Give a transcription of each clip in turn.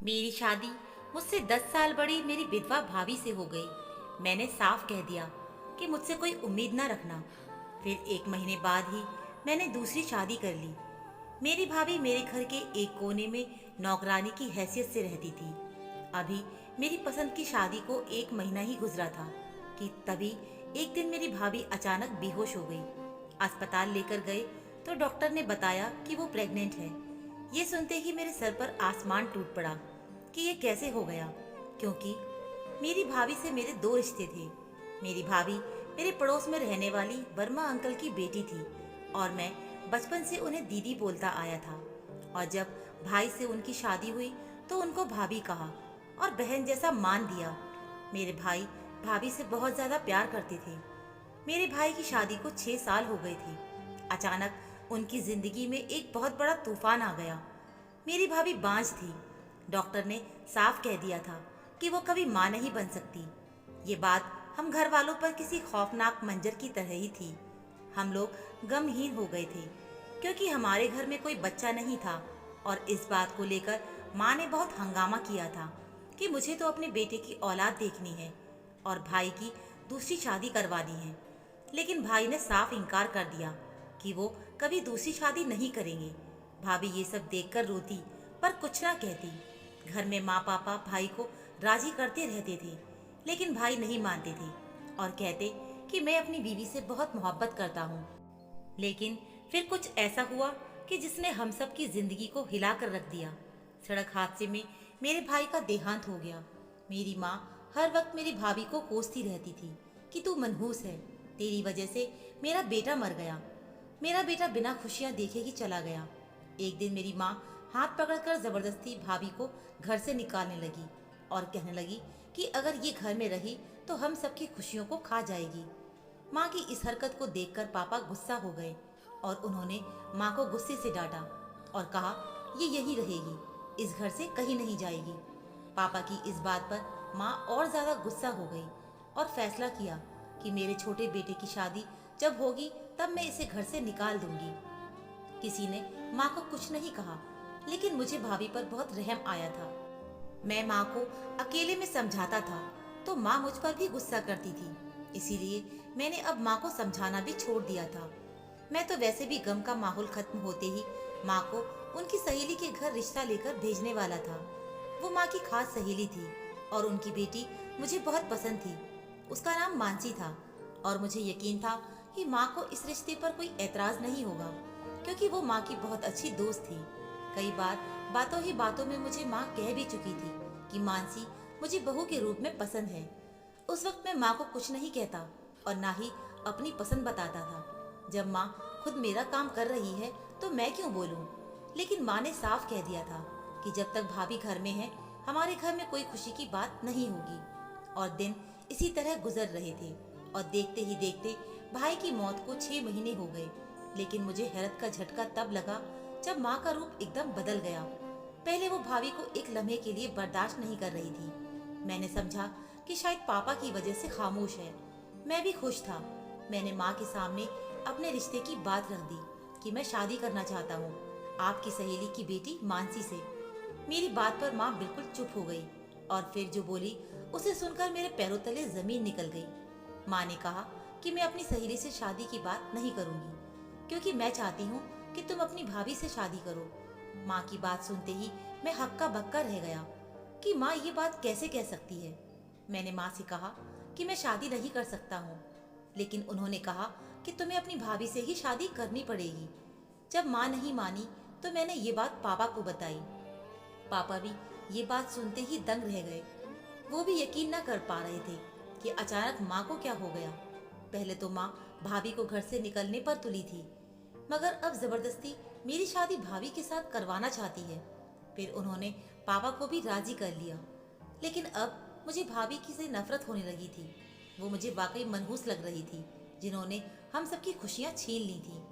मेरी शादी मुझसे 10 साल बड़ी मेरी विधवा भाभी से हो गई। मैंने साफ कह दिया कि मुझसे कोई उम्मीद ना रखना। फिर 1 महीने बाद ही मैंने दूसरी शादी कर ली। मेरी भाभी मेरे घर के एक कोने में नौकरानी की हैसियत से रहती थी। अभी मेरी पसंद की शादी को 1 महीना ही गुजरा था कि तभी एक दिन मेरी भाभी अचानक बेहोश हो गई। अस्पताल लेकर गए तो डॉक्टर ने बताया कि वो प्रेग्नेंट है। ये सुनते ही मेरे सर पर आसमान टूट पड़ा कि ये कैसे हो गया, क्योंकि मेरी भाभी से मेरे दो रिश्ते थे। मेरी भाभी मेरे पड़ोस में रहने वाली वर्मा अंकल की बेटी थी और मैं बचपन से उन्हें दीदी बोलता आया था। और जब भाई से उनकी शादी हुई तो उनको भाभी कहा और बहन जैसा मान दिया। मेरे भाई भाभी से बहुत ज़्यादा प्यार करते थे। मेरे भाई की शादी को 6 साल हो गए थे। अचानक उनकी जिंदगी में एक बहुत बड़ा तूफान आ गया। मेरी भाभी बांझ थी। डॉक्टर ने साफ कह दिया था कि वो कभी माँ नहीं बन सकती। ये बात हम घर वालों पर किसी खौफनाक मंजर की तरह ही थी। हम लोग गमहीन हो गए थे क्योंकि हमारे घर में कोई बच्चा नहीं था और इस बात को लेकर माँ ने बहुत हंगामा किया था कि मुझे तो अपने बेटे की औलाद देखनी है और भाई की दूसरी शादी करवानी है। लेकिन भाई ने साफ इनकार कर दिया कि वो कभी दूसरी शादी नहीं करेंगे। भाभी ये सब देखकर रोती पर कुछ ना कहती। घर में माँ पापा भाई को राजी करते रहते थे, लेकिन भाई नहीं मानते थे और कहते कि मैं अपनी बीवी से बहुत मोहब्बत करता हूँ। लेकिन फिर कुछ ऐसा हुआ कि जिसने हम सब की जिंदगी को हिला कर रख दिया। सड़क हादसे में मेरे भाई का देहांत हो गया। मेरी माँ हर वक्त मेरी भाभी को कोसती रहती थी कि तू मनहूस है, तेरी वजह से मेरा बेटा मर गया। मेरा बेटा बिना खुशियाँ देखे ही चला गया। एक दिन मेरी माँ हाथ पकड़कर जबरदस्ती भाभी को घर से निकालने लगी और कहने लगी कि अगर ये घर में रही तो हम सबकी खुशियों को खा जाएगी। माँ की इस हरकत को देखकर पापा गुस्सा हो गए और उन्होंने माँ को गुस्से से डांटा और कहा ये यहीं रहेगी, इस घर से कहीं नहीं जाएगी। पापा की इस बात पर माँ और ज़्यादा गुस्सा हो गई और फैसला किया कि मेरे छोटे बेटे की शादी जब होगी तब मैं इसे घर से निकाल दूंगी। किसी ने माँ को कुछ नहीं कहा, लेकिन मुझे भाभी पर बहुत रहम आया था। मैं माँ को अकेले में समझाता था तो माँ मुझ पर भी गुस्सा करती थी। इसीलिए मैंने अब माँ को समझाना भी छोड़ दिया था। मैं तो वैसे भी गम का माहौल खत्म होते ही माँ को उनकी सहेली के घर रिश्ता लेकर भेजने वाला था। वो माँ की खास सहेली थी और उनकी बेटी मुझे बहुत पसंद थी। उसका नाम मानसी था और मुझे यकीन था कि माँ को इस रिश्ते पर कोई एतराज नहीं होगा, क्योंकि वो माँ की बहुत अच्छी दोस्त थी। कई बार बातों ही बातों में मुझे माँ कह भी चुकी थी कि मानसी मुझे बहू के रूप में पसंद है। उस वक्त मैं माँ को कुछ नहीं कहता और ना ही अपनी पसंद बताता था। जब माँ खुद मेरा काम कर रही है तो मैं क्यों बोलूं? लेकिन माँ ने साफ कह दिया था कि जब तक भाभी घर में है हमारे घर में कोई खुशी की बात नहीं होगी। और दिन इसी तरह गुजर रहे थे और देखते ही देखते भाई की मौत को 6 महीने हो गए। लेकिन मुझे हैरत का झटका तब लगा जब माँ का रूप एकदम बदल गया। पहले वो भाभी को एक लम्हे के लिए बर्दाश्त नहीं कर रही थी। मैंने समझा कि शायद पापा की वजह से खामोश है। मैं भी खुश था। मैंने माँ के सामने अपने रिश्ते की बात रख दी कि मैं शादी करना चाहता हूँ आपकी सहेली की बेटी मानसी से। मेरी बात पर माँ बिल्कुल चुप हो गई और फिर जो बोली उसे सुनकर मेरे पैरों तले जमीन निकल गई। माँ ने कहा कि मैं अपनी सहेली से शादी की बात नहीं करूँगी, क्योंकि मैं चाहती हूँ कि तुम अपनी भाभी से शादी करो। माँ की बात सुनते ही मैं हक्का बक्का रह गया कि माँ ये बात कैसे कह सकती है। मैंने माँ से कहा कि मैं शादी नहीं कर सकता हूँ, लेकिन उन्होंने कहा कि तुम्हें अपनी भाभी से ही शादी करनी पड़ेगी। जब माँ नहीं मानी तो मैंने ये बात पापा को बताई। पापा भी ये बात सुनते ही दंग रह गए। वो भी यकीन न कर पा रहे थे कि अचानक माँ को क्या हो गया। पहले तो माँ भाभी को घर से निकलने पर तुली थी, मगर अब जबरदस्ती मेरी शादी भाभी के साथ करवाना चाहती है। फिर उन्होंने पापा को भी राजी कर लिया। लेकिन अब मुझे भाभी की से नफरत होने लगी थी। वो मुझे वाकई मनहूस लग रही थी, जिन्होंने हम सबकी खुशियाँ छीन ली थी।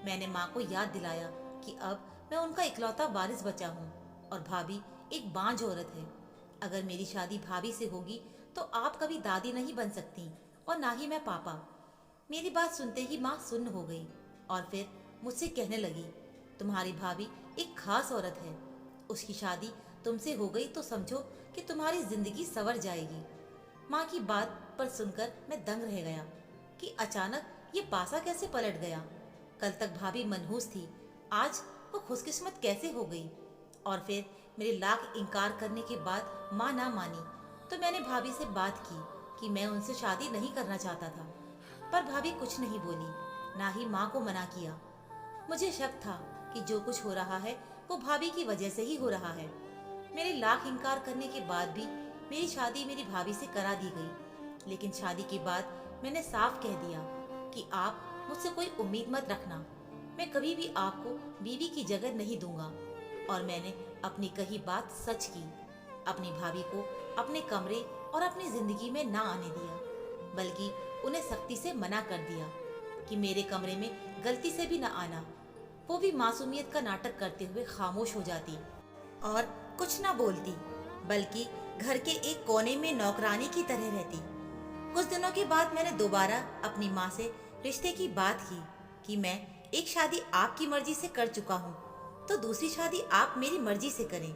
मैंने माँ को याद दिलाया कि अब मैं उनका इकलौता वारिस बचा हूँ और भाभी एक बांझ औरत है। अगर मेरी शादी भाभी से होगी तो आप कभी दादी नहीं बन सकती और ना ही मैं पापा। मेरी बात सुनते ही माँ सुन्न हो गई और फिर मुझसे कहने लगी, तुम्हारी भाभी एक खास औरत है, उसकी शादी तुमसे हो गई तो समझो कि तुम्हारी जिंदगी संवर जाएगी। माँ की बात पर सुनकर मैं दंग रह गया कि अचानक ये पासा कैसे पलट गया। कल तक भाभी मनहूस थी, आज वो खुशकिस्मत कैसे हो गई। और फिर मेरे लाख इनकार करने के बाद माँ ना मानी तो मैंने भाभी से बात की कि मैं उनसे शादी नहीं करना चाहता था। पर भाभी कुछ नहीं बोली, ना ही माँ को मना किया। मुझे शक था कि जो कुछ हो रहा है वो भाभी की वजह से ही हो रहा है। मेरे लाख इनकार करने के बाद भी मेरी शादी मेरी भाभी से करा दी गई। लेकिन शादी के बाद मैंने साफ कह दिया कि आप मुझसे कोई उम्मीद मत रखना, मैं कभी भी आपको बीवी की जगह नहीं दूंगा। और मैंने अपनी कही बात सच की। अपनी भाभी को अपने कमरे और अपनी जिंदगी में ना आने दिया, बल्कि उन्हें सख्ती से मना कर दिया कि मेरे कमरे में गलती से भी ना आना। वो भी मासूमियत का नाटक करते हुए खामोश हो जाती और कुछ ना बोलती, बल्कि घर के एक कोने में नौकरानी की तरह रहती। कुछ दिनों के बाद मैंने दोबारा अपनी माँ से रिश्ते की बात की कि मैं एक शादी आपकी मर्जी से कर चुका हूँ, तो दूसरी शादी आप मेरी मर्जी से करें।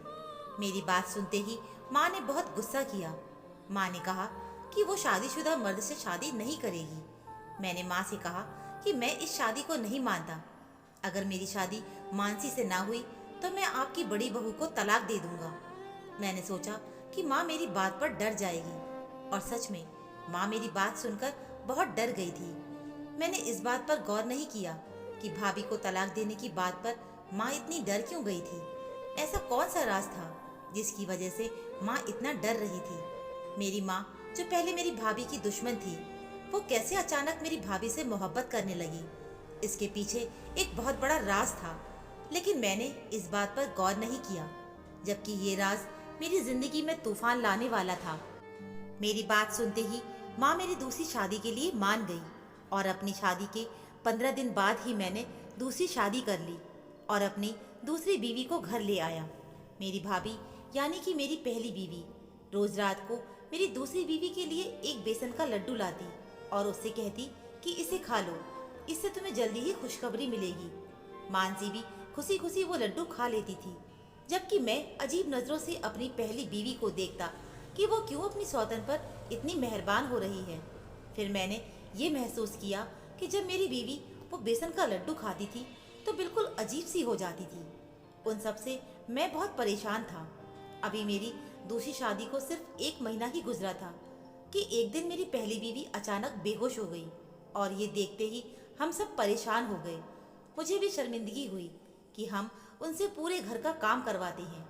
मेरी बात सुनते ही माँ ने बहुत गुस्सा किया। माँ ने कहा कि वो शादीशुदा मर्द से शादी नहीं करेगी। मैंने माँ से कहा कि मैं इस शादी को नहीं मानता। अगर मेरी शादी मानसी से ना हुई तो मैं आपकी बड़ी बहू को तलाक दे दूंगा। मैंने सोचा कि माँ मेरी बात पर डर जाएगी, और सच में माँ मेरी बात सुनकर बहुत डर गई थी। मैंने इस बात पर गौर नहीं किया कि भाभी को तलाक देने की बात पर माँ इतनी डर क्यों गई थी। ऐसा कौन सा राज था जिसकी वजह से माँ इतना डर रही थी। मेरी माँ, जो पहले मेरी भाभी की दुश्मन थी, वो कैसे अचानक मेरी भाभी से मोहब्बत करने लगी। इसके पीछे एक बहुत बड़ा राज था, लेकिन मैंने इस बात पर गौर नहीं किया, जबकि ये राज मेरी जिंदगी में तूफान लाने वाला था। मेरी बात सुनते ही माँ मेरी दूसरी शादी के लिए मान गई, और अपनी शादी के 15 दिन बाद ही मैंने दूसरी शादी कर ली और अपनी दूसरी बीवी को घर ले आया। मेरी भाभी, यानी कि मेरी पहली बीवी, रोज रात को मेरी दूसरी बीवी के लिए एक बेसन का लड्डू लाती और उससे कहती कि इसे खा लो, इससे तुम्हें जल्दी ही खुशखबरी मिलेगी। मानसी भी खुशी खुशी वो लड्डू खा लेती थी, जबकि मैं अजीब नजरों से अपनी पहली बीवी को देखता कि वो क्यों अपनी सौतन पर इतनी मेहरबान हो रही है। फिर मैंने ये महसूस किया कि जब मेरी बीवी वो बेसन का लड्डू खाती थी तो बिल्कुल अजीब सी हो जाती थी। उन सब से मैं बहुत परेशान था। अभी मेरी दूसरी शादी को सिर्फ 1 महीना ही गुजरा था कि एक दिन मेरी पहली बीवी अचानक बेहोश हो गई, और ये देखते ही हम सब परेशान हो गए। मुझे भी शर्मिंदगी हुई कि हम उनसे पूरे घर का काम करवाते हैं।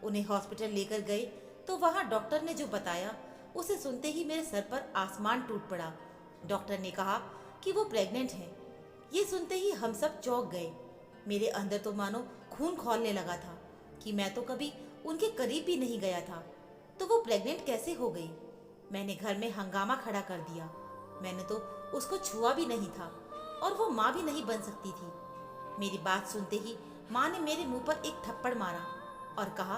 उन्हें हॉस्पिटल लेकर गए तो वहाँ डॉक्टर ने जो बताया, उसे सुनते ही मेरे सर पर आसमान टूट पड़ा। डॉक्टर ने कहा कि वो प्रेग्नेंट है। ये सुनते ही हम सब चौंक गए। मेरे अंदर तो मानो खून खौलने लगा था कि मैं तो कभी उनके करीब भी नहीं गया था, तो वो प्रेग्नेंट कैसे हो गई। मैंने घर में हंगामा खड़ा कर दिया। मैंने तो उसको छुआ भी नहीं था, और वो माँ भी नहीं बन सकती थी। मेरी बात सुनते ही माँ ने मेरे मुंह पर एक थप्पड़ मारा और कहा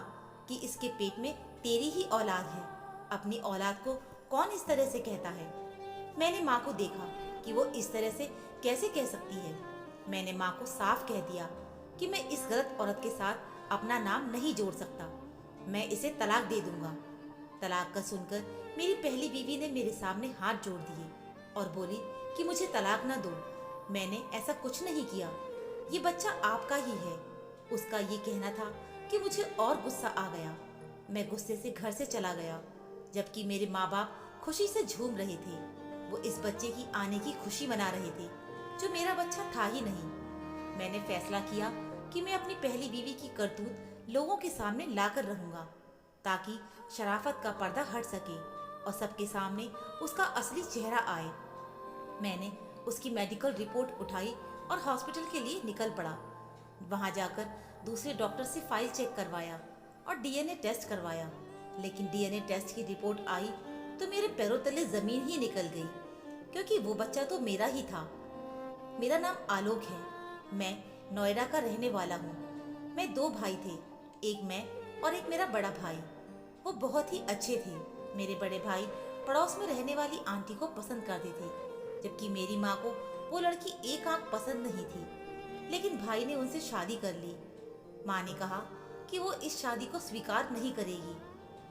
कि इसके पेट में तेरी ही औलाद है, अपनी औलाद को कौन इस तरह से कहता है। मैंने माँ को देखा कि वो इस तरह से कैसे कह सकती है। मैंने माँ को साफ कह दिया कि मैं इस गलत औरत के साथ अपना नाम नहीं जोड़ सकता, मैं इसे तलाक दे दूंगा। तलाक का सुनकर मेरी पहली बीवी ने मेरे सामने हाथ जोड़ दिए और बोली कि मुझे तलाक न दो, मैंने ऐसा कुछ नहीं किया, ये बच्चा आपका ही है। उसका ये कहना था कि मुझे और गुस्सा आ गया। मैं गुस्से से घर से चला गया, जबकि मेरे माँ बाप खुशी से झूम रहे थे। वो इस बच्चे की आने की खुशी मना रहे थे, जो मेरा बच्चा था ही नहीं। मैंने फैसला किया कि मैं अपनी पहली बीवी की करतूत लोगों के सामने लाकर रहूंगा, ताकि शराफत का पर्दा हट सके और सबके सामने उसका असली चेहरा आए। मैंने उसकी मेडिकल रिपोर्ट उठाई और हॉस्पिटल के लिए निकल पड़ा। वहां जाकर दूसरे डॉक्टर से फाइल चेक करवाया और डीएनए टेस्ट करवाया, लेकिन डीएनए टेस्ट की रिपोर्ट आई तो मेरे पैरों तले जमीन ही निकल गई, क्योंकि वो बच्चा तो मेरा ही था। मेरा नाम आलोक है, मैं नोएडा का रहने वाला हूँ। मैं 2 भाई थे, एक मैं और एक मेरा बड़ा भाई। वो बहुत ही अच्छे थे। मेरे बड़े भाई पड़ोस में रहने वाली आंटी को पसंद करते थे, जबकि मेरी माँ को वो लड़की एक आंख पसंद नहीं थी, लेकिन भाई ने उनसे शादी कर ली। माँ ने कहा कि वो इस शादी को स्वीकार नहीं करेगी।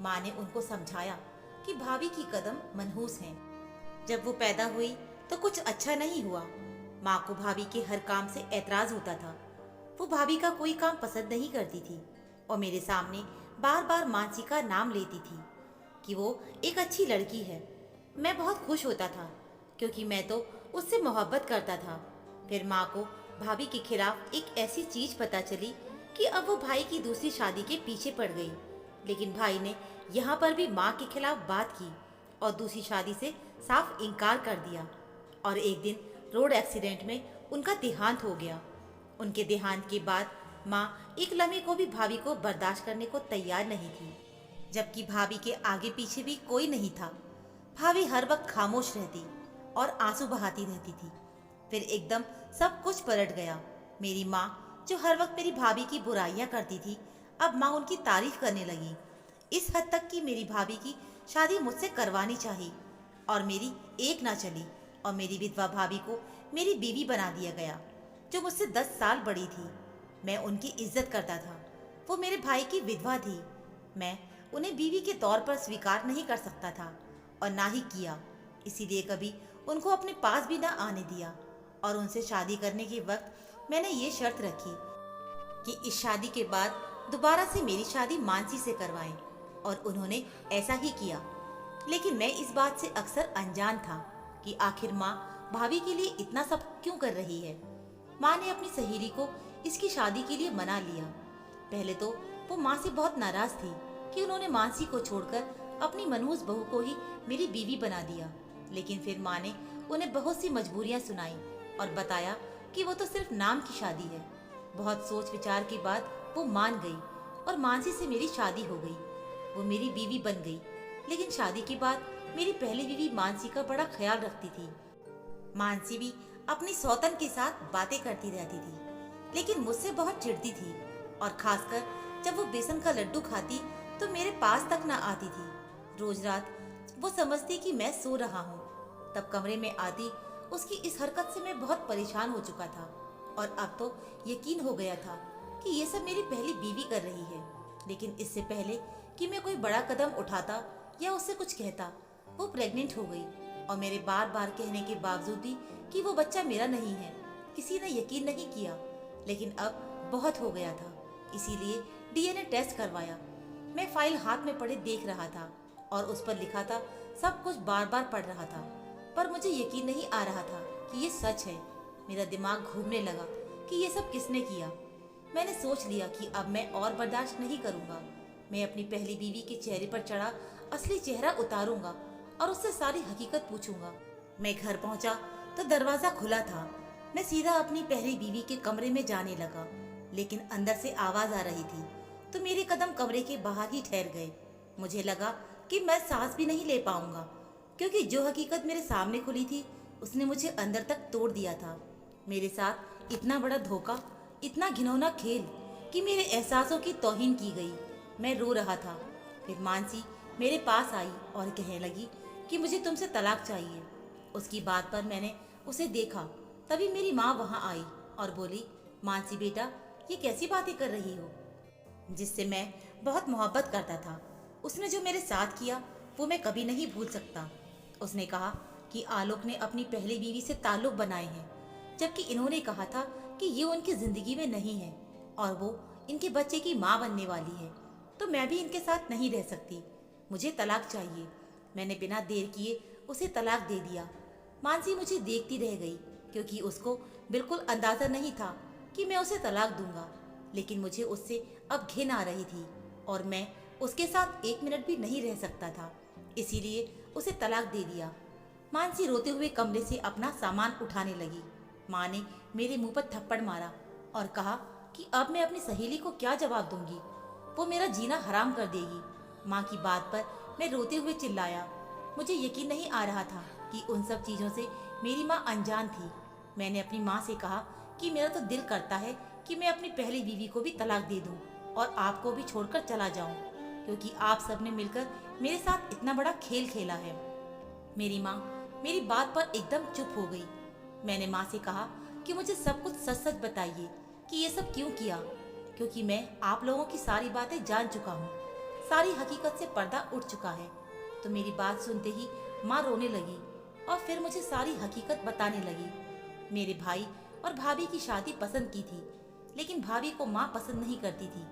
माँ ने उनको समझाया कि भाभी की कदम मनहूस हैं। जब वो पैदा हुई तो कुछ अच्छा नहीं हुआ। माँ को भाभी के हर काम से ऐतराज होता था। वो भाभी का कोई काम पसंद नहीं करती थी और मेरे सामने बार बार मानसी का नाम लेती थी कि वो एक अच्छी लड़की है। मैं बहुत खुश होता था क्योंकि मैं तो उससे मोहब्बत करता था। फिर माँ को भाभी के खिलाफ एक ऐसी चीज पता चली कि अब वो भाई की दूसरी शादी के पीछे पड़ गई। लेकिन भाई ने यहाँ पर भी माँ के खिलाफ बात की और दूसरी शादी से साफ इनकार कर दिया। और एक दिन रोड एक्सीडेंट में उनका देहांत हो गया। उनके देहांत के बाद माँ एक लम्हे को भी भाभी को बर्दाश्त करने को तैयार नहीं थी, जबकि भाभी के आगे पीछे भी कोई नहीं था। भाभी हर वक्त खामोश रहती और आंसू बहाती रहती थी। फिर एकदम सब कुछ पलट गया। मेरी माँ जो हर वक्त मेरी भाभी की बुराइयां करती थी, अब माँ उनकी तारीफ करने लगी। इस हद तक कि मेरी भाभी की शादी मुझसे करवानी चाहिए और मेरी एक ना चली और मेरी विधवा भाभी को मेरी बीवी बना दिया गया, जो मुझसे 10 साल बड़ी थी। मैं उनकी इज्जत करता था। वो मेरे भाई की विधवा थी। मैं उन्हें बीवी के तौर पर स्वीकार नहीं कर सकता था और ना ही किया। इसीलिए कभी उनको अपने पास भी ना आने दिया। और उनसे शादी करने के वक्त मैंने ये शर्त रखी कि इस शादी के बाद दोबारा से मेरी शादी मानसी से करवाएं, और उन्होंने ऐसा ही किया। लेकिन मैं इस बात से अक्सर अनजान था कि आखिर माँ भाभी के लिए इतना सब क्यों कर रही है। माँ ने अपनी सहेली को इसकी शादी के लिए मना लिया। पहले तो वो माँ से बहुत नाराज थी कि उन्होंने मानसी को छोड़कर अपनी मनहूस बहू को ही मेरी बीवी बना दिया। लेकिन फिर माँ ने उन्हें बहुत सी मजबूरियां सुनाई और बताया कि वो तो सिर्फ नाम की शादी है। बहुत सोच विचार के बाद वो मान गई और मानसी से मेरी शादी हो गई। वो मेरी बीवी बन गई। लेकिन शादी के बाद मेरी पहली बीवी मानसी का बड़ा ख्याल रखती थी। मानसी भी अपनी सौतन के साथ बातें करती रहती थी, लेकिन मुझसे बहुत चिढ़ती थी। और खासकर जब वो बेसन का लड्डू खाती तो मेरे पास तक ना आती थी। रोज रात वो समझती कि मैं सो रहा हूँ, तब कमरे में आती। उसकी इस हरकत से मैं बहुत परेशान हो चुका था और अब तो यकीन हो गया था कि ये सब मेरी पहली बीवी कर रही है। लेकिन इससे पहले कि मैं कोई बड़ा कदम उठाता या उससे कुछ कहता, वो प्रेग्नेंट हो गई। और मेरे बार बार कहने के बावजूद भी कि वो बच्चा मेरा नहीं है, किसी ने यकीन नहीं किया। लेकिन अब बहुत हो गया था, इसीलिए डीएनए टेस्ट करवाया। मैं फाइल हाथ में पड़े देख रहा था और उस पर लिखा था सब कुछ बार बार पढ़ रहा था, पर मुझे यकीन नहीं आ रहा था कि ये सच है। मेरा दिमाग घूमने लगा कि ये सब किसने किया। मैंने सोच लिया कि अब मैं और बर्दाश्त नहीं करूंगा। मैं अपनी पहली बीवी के चेहरे पर चढ़ा असली चेहरा उतारूंगा और उससे सारी हकीकत पूछूंगा। मैं घर पहुंचा तो दरवाजा खुला था। मैं सीधा अपनी पहली बीवी के कमरे में जाने लगा, लेकिन अंदर से आवाज आ रही थी तो मेरे कदम कमरे के बाहर ही ठहर गए। मुझे लगा कि मैं सांस भी नहीं ले पाऊंगा, क्योंकि जो हकीकत मेरे सामने खुली थी उसने मुझे अंदर तक तोड़ दिया था। मेरे साथ इतना बड़ा धोखा, इतना घिनौना खेल कि मेरे एहसासों की तौहीन की गई। मैं रो रहा था। फिर मानसी मेरे पास आई और कहने लगी कि मुझे तुमसे तलाक चाहिए। उसकी बात पर मैंने उसे देखा। तभी मेरी माँ वहाँ आई और बोली, मानसी बेटा, ये कैसी बातें कर रही हो? जिससे मैं बहुत मोहब्बत करता था, उसने जो मेरे साथ किया वो मैं कभी नहीं भूल सकता। उसने कहा कि आलोक ने अपनी पहली बीवी से ताल्लुक बनाए हैं, जबकि इन्होंने कहा था कि ये उनकी जिंदगी में नहीं है और वो इनके बच्चे की माँ बनने वाली है, तो मैं भी इनके साथ नहीं रह सकती। मुझे तलाक चाहिए। मैंने बिना देर किए उसे तलाक दे दिया। मानसी मुझे देखती रह गई, क्योंकि उसको बिल्कुल अंदाजा नहीं था कि मैं उसे तलाक दूंगा। लेकिन मुझे उससे अब घिन आ रही थी और मैं उसके साथ 1 मिनट भी नहीं रह सकता था, इसीलिए उसे तलाक दे दिया। मानसी रोते हुए कमरे से अपना सामान उठाने लगी। माँ ने मेरे मुंह पर थप्पड़ मारा और कहा कि अब मैं अपनी सहेली को क्या जवाब दूंगी, वो मेरा जीना हराम कर देगी। माँ की बात पर मैं रोते हुए चिल्लाया। मुझे यकीन नहीं आ रहा था कि उन सब चीज़ों से मेरी माँ अनजान थी। मैंने अपनी माँ से कहा कि मेरा तो दिल करता है कि मैं अपनी पहली बीवी को भी तलाक दे दूं और आपको भी छोड़कर चला जाऊं, क्योंकि आप सबने मिलकर मेरे साथ इतना बड़ा खेल खेला है। मेरी माँ मेरी बात पर एकदम चुप हो गई। मैंने माँ से कहा कि मुझे सब कुछ सच सच बताइए कि ये सब क्यों किया। क्योंकि मैं आप लोगों की सारी बातें जान चुका हूँ। सारी हकीकत से पर्दा उठ चुका है। तो मेरी बात सुनते ही माँ रोने लगी और फिर मुझे सारी हकीकत बताने लगी। मेरे भाई और भाभी की शादी पसंद की थी, लेकिन भाभी को माँ पसंद नहीं करती थी।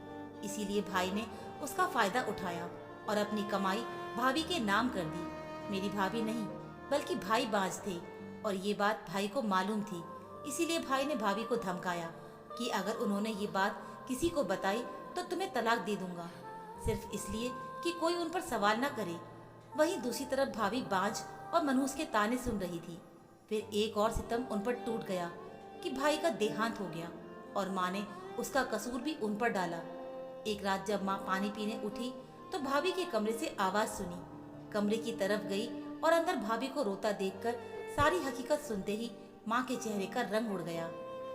इसीलिए भाई ने उसका फायदा उठाया और अपनी कमाई भाभी के नाम कर दी। मेरी भाभी नहीं बल्कि भाई बाज थे और ये बात भाई को मालूम थी। इसीलिए भाई ने भाभी को धमकाया कि अगर उन्होंने ये बात किसी को बताई तो तुम्हें तलाक दे दूंगा, सिर्फ इसलिए कि कोई उन पर सवाल ना करे। वहीं दूसरी तरफ भाभी बाज और मनहूस के ताने सुन रही थी। फिर एक और सितम उन पर टूट गया कि भाई का देहांत हो गया और माँ ने उसका कसूर भी उन पर डाला। एक रात जब माँ पानी पीने उठी तो भाभी के कमरे से आवाज सुनी। कमरे की तरफ गई और अंदर भाभी को रोता देखकर सारी हकीकत सुनते ही माँ के चेहरे का रंग उड़ गया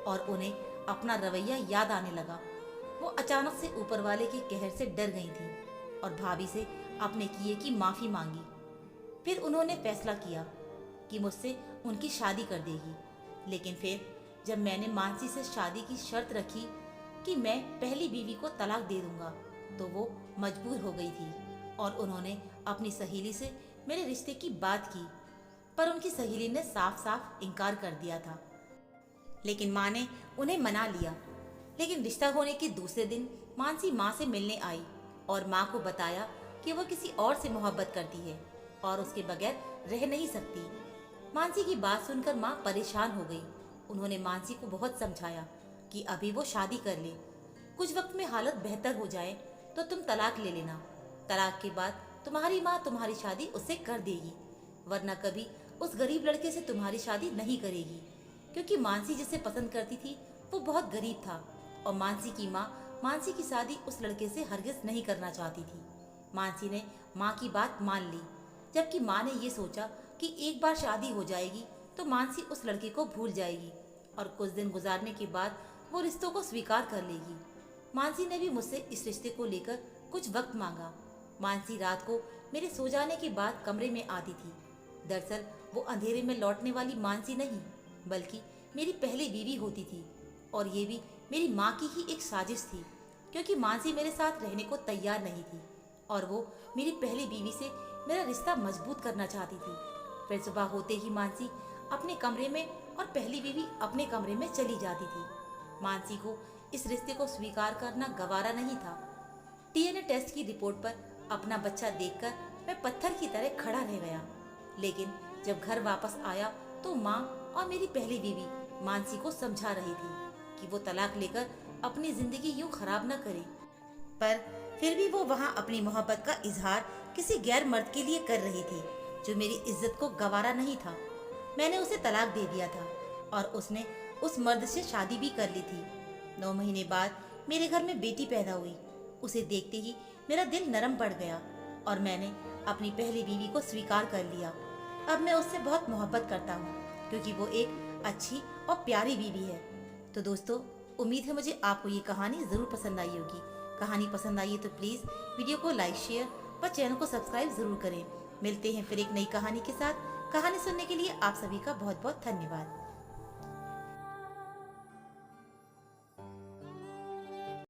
और उन्हें अपना रवैया याद आने लगा। वो अचानक से ऊपर वाले के कहर से डर गई थी और भाभी से अपने किए की माफी मांगी। फिर उन्होंने फैसला किया कि मुझसे उनकी शादी कर देगी। लेकिन फिर जब मैंने मानसी से शादी की शर्त रखी कि मैं पहली बीवी को तलाक दे दूंगा, तो वो मजबूर हो गई थी और उन्होंने अपनी सहेली से मेरे रिश्ते की बात की। पर उनकी सहेली ने साफ साफ इनकार कर दिया था। लेकिन माँ ने उन्हें मना लिया। लेकिन रिश्ता होने के दूसरे दिन मानसी माँ से मिलने आई और माँ को बताया कि वह किसी और से मोहब्बत करती है और उसके बगैर रह नहीं सकती। मानसी की बात सुनकर माँ परेशान हो गई। उन्होंने मानसी को बहुत समझाया कि अभी वो शादी कर ले, कुछ वक्त में हालत बेहतर हो जाए तो तुम तलाक ले लेना। तलाक के बाद तुम्हारी माँ तुम्हारी शादी उससे कर देगी, वरना कभी उस गरीब लड़के से तुम्हारी शादी नहीं करेगी। क्योंकि मानसी जिसे पसंद करती थी वो बहुत गरीब था और मानसी की माँ मानसी की शादी उस लड़के से हरगिज नहीं करना चाहती थी। मानसी ने माँ की बात मान ली, जबकि माँ ने ये सोचा कि एक बार शादी हो जाएगी तो मानसी उस लड़के को भूल जाएगी और कुछ दिन गुजारने के बाद वो रिश्तों को स्वीकार कर लेगी। मानसी ने भी मुझसे इस रिश्ते को लेकर कुछ वक्त मांगा। मानसी रात को मेरे सो जाने के बाद कमरे में आती थी। दरअसल वो अंधेरे में लौटने वाली मानसी नहीं बल्कि मेरी पहली बीवी होती थी और ये भी मेरी माँ की ही एक साजिश थी, क्योंकि मानसी मेरे साथ रहने को तैयार नहीं थी और वो मेरी पहली बीवी से मेरा रिश्ता मजबूत करना चाहती थी। फिर सुबह होते ही मानसी अपने कमरे में और पहली बीवी अपने कमरे में चली जाती थी। मानसी को इस रिश्ते को स्वीकार करना गवारा नहीं था। डीएनए टेस्ट की रिपोर्ट पर अपना बच्चा देखकर मैं पत्थर की तरह खड़ा रह गया। लेकिन जब घर वापस आया तो माँ और मेरी पहली बीवी मानसी को समझा रही थी कि वो तलाक लेकर अपनी जिंदगी यूं खराब न करे। पर फिर भी वो वहाँ अपनी मोहब्बत का इजहार किसी गैर मर्द के लिए कर रही थी जो मेरी इज्जत को गवारा नहीं था। मैंने उसे तलाक दे दिया था और उसने उस मर्द से शादी भी कर ली थी। 9 महीने बाद मेरे घर में बेटी पैदा हुई। उसे देखते ही मेरा दिल नरम पड़ गया और मैंने अपनी पहली बीवी को स्वीकार कर लिया। अब मैं उससे बहुत मोहब्बत करता हूँ क्योंकि वो एक अच्छी और प्यारी बीवी है। तो दोस्तों, उम्मीद है मुझे आपको ये कहानी ज़रूर पसंद आई होगी। कहानी पसंद आई है तो प्लीज़ वीडियो को लाइक, शेयर व चैनल को सब्सक्राइब ज़रूर करें। मिलते हैं फिर एक नई कहानी के साथ। कहानी सुनने के लिए आप सभी का बहुत बहुत धन्यवाद।